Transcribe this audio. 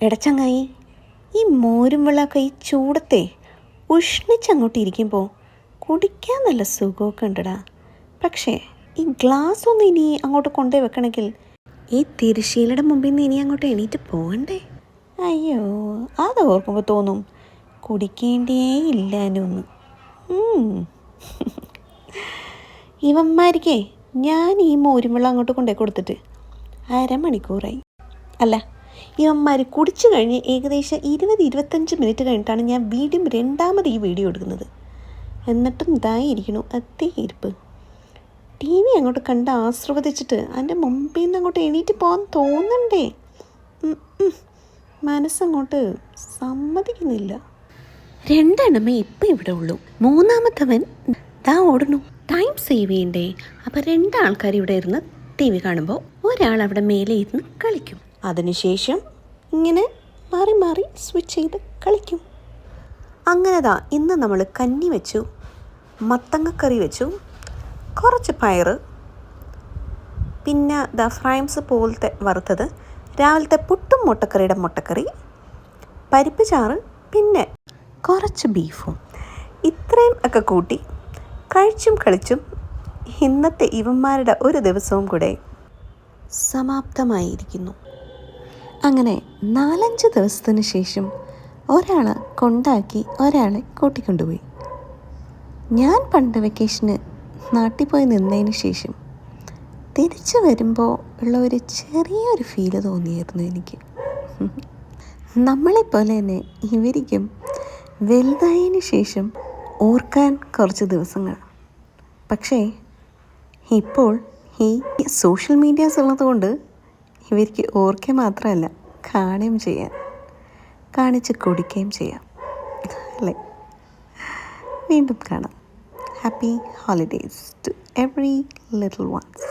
എടച്ചങ്ങായി, ഈ മോരും വെള്ളമൊക്കെ ഈ ചൂടത്തെ ഉഷ്ണിച്ചങ്ങോട്ട് ഇരിക്കുമ്പോൾ കുടിക്കാൻ നല്ല സുഖമൊക്കെ ഉണ്ടടാ. പക്ഷേ ഈ ഗ്ലാസ് ഒന്നും ഇനി അങ്ങോട്ട് കൊണ്ടുപോയി വെക്കണമെങ്കിൽ ഈ തിരശ്ശീലയുടെ മുമ്പിൽ നിന്ന് ഇനി അങ്ങോട്ട് എണീറ്റ് പോകണ്ടേ? അയ്യോ, അത് ഓർക്കുമ്പോൾ തോന്നും കുടിക്കേണ്ടേ ഇല്ലാനൊന്ന്. ഇവന്മാരിക്കേ ഞാൻ ഈ മോരും വെള്ളം അങ്ങോട്ട് കൊണ്ടുപോയി കൊടുത്തിട്ട് അരമണിക്കൂറായി. അല്ല, ഇവന്മാർ കുടിച്ചു കഴിഞ്ഞ് ഏകദേശം 20-25 മിനിറ്റ് കഴിഞ്ഞിട്ടാണ് ഞാൻ രണ്ടാമത് ഈ വീഡിയോ എടുക്കുന്നത്. എന്നിട്ടും ഇതായിരിക്കണു അതേ ഇരിപ്പ്. ടി വി അങ്ങോട്ട് കണ്ട് ആസ്വദിച്ചിട്ട് അതിൻ്റെ മുമ്പിൽ നിന്ന് അങ്ങോട്ട് എണീറ്റ് പോകാൻ തോന്നണ്ടേ? മനസ്സങ്ങോട്ട് സമ്മതിക്കുന്നില്ല. രണ്ടെണ്ണമേ ഇപ്പം ഇവിടെ ഉള്ളൂ. മൂന്നാമത്തവൻ ദാ ഓടണു. ടൈം സേവ് ചെയ്യണ്ടേ? അപ്പം 2 ആൾക്കാർ ഇവിടെ ഇരുന്ന് ടി വി കാണുമ്പോൾ ഒരാൾ അവിടെ മേലെ ഇരുന്ന് കളിക്കും. അതിനുശേഷം ഇങ്ങനെ മാറി മാറി സ്വിച്ച് ചെയ്ത് കളിക്കും. അങ്ങനെതാ ഇന്ന് നമ്മൾ കഞ്ഞി വെച്ചു, മത്തങ്ങക്കറി വെച്ചു, കുറച്ച് പയറ്, പിന്നെ ഫ്രൈംസ് പോലത്തെ വറുത്തത്, രാവിലത്തെ പുട്ടും മുട്ടക്കറി, പരിപ്പ് ചാറ്, പിന്നെ കുറച്ച് ബീഫും. ഇത്രയും ഒക്കെ കൂട്ടി കഴിച്ചും കളിച്ചും ഇന്നത്തെ ഇവന്മാരുടെ ഒരു ദിവസവും കൂടെ സമാപ്തമായിരിക്കുന്നു. അങ്ങനെ 4-5 ദിവസത്തിന് ശേഷം ഒരാളെ കൊണ്ടാക്കി ഒരാളെ കൂട്ടിക്കൊണ്ടുപോയി. ഞാൻ പണ്ട് വെക്കേഷന് നാട്ടിൽ പോയി നിന്നതിന് ശേഷം തിരിച്ചു വരുമ്പോൾ ഉള്ള ഒരു ചെറിയൊരു ഫീല് തോന്നിയായിരുന്നു എനിക്ക്. നമ്മളെപ്പോലെ തന്നെ ഇവരിക്കും വലുതായതിന് ശേഷം ഓർക്കാൻ കുറച്ച് ദിവസങ്ങൾ. പക്ഷേ ഇപ്പോൾ ഈ സോഷ്യൽ മീഡിയാസ് ഉള്ളതുകൊണ്ട് ഇവർക്ക് ഓർക്കുക മാത്രമല്ല, കാണുകയും ചെയ്യാം, കാണിച്ച് കൊടുക്കുകയും ചെയ്യാം അല്ലേ? വീണ്ടും കാണാം. Happy holidays to every little once.